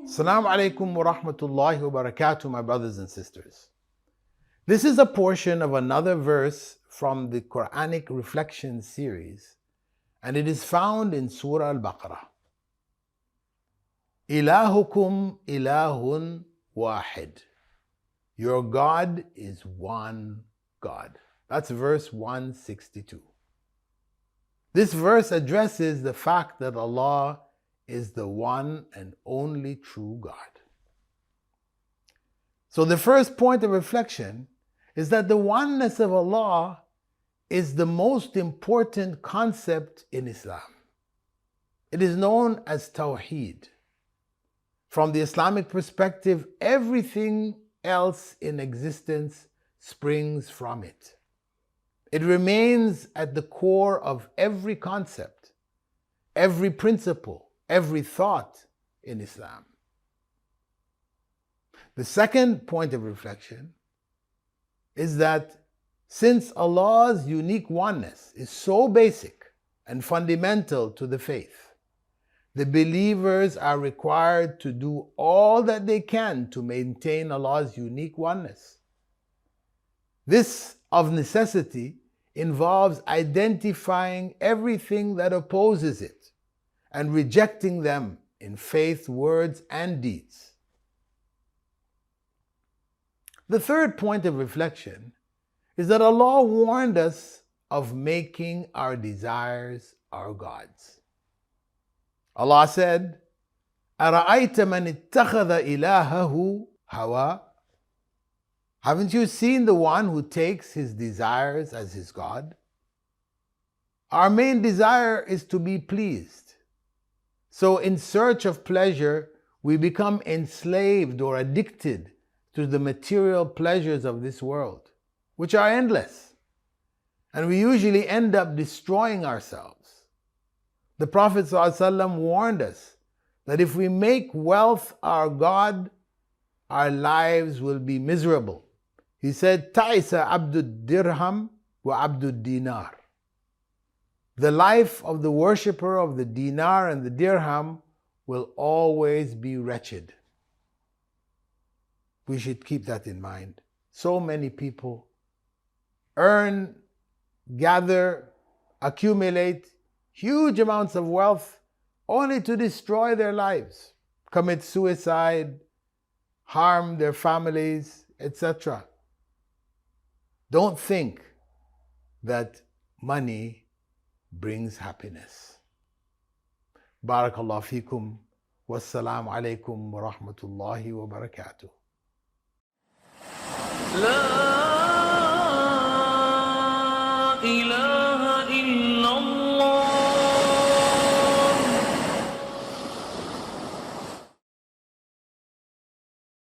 Assalamu alaikum wa rahmatullahi wa barakatuh, my brothers and sisters. This is a portion of another verse from the Quranic reflection series, and it is found in Surah Al-Baqara. Ilahukum ilahun wahid. Your God is one God. That's verse 162. This verse addresses the fact that Allah is the one and only true God. So the first point of reflection is that the oneness of Allah is the most important concept in Islam. It is known as Tawheed. From the Islamic perspective, everything else in existence springs from it. It remains at the core of every concept, every principle, every thought in Islam. The second point of reflection is that since Allah's unique oneness is so basic and fundamental to the faith, the believers are required to do all that they can to maintain Allah's unique oneness. This, of necessity, involves identifying everything that opposes it and rejecting them in faith, words, and deeds. The third point of reflection is that Allah warned us of making our desires our gods. Allah said, أَرَأَيْتَ مَنِ اتَّخَذَ إِلَهَهُ هَوَى. Haven't you seen the one who takes his desires as his God? Our main desire is to be pleased. So in search of pleasure, we become enslaved or addicted to the material pleasures of this world, which are endless. And we usually end up destroying ourselves. The Prophet ﷺ warned us that if we make wealth our God, our lives will be miserable. He said, Ta'isa abdud dirham wa abdud dinar. The life of the worshipper of the dinar and the dirham will always be wretched. We should keep that in mind. So many people earn, gather, accumulate huge amounts of wealth only to destroy their lives, commit suicide, harm their families, etc. Don't think that money brings happiness. Barakallahu feekum. Wassalamu alaikum wa rahmatullahi wa barakatuh.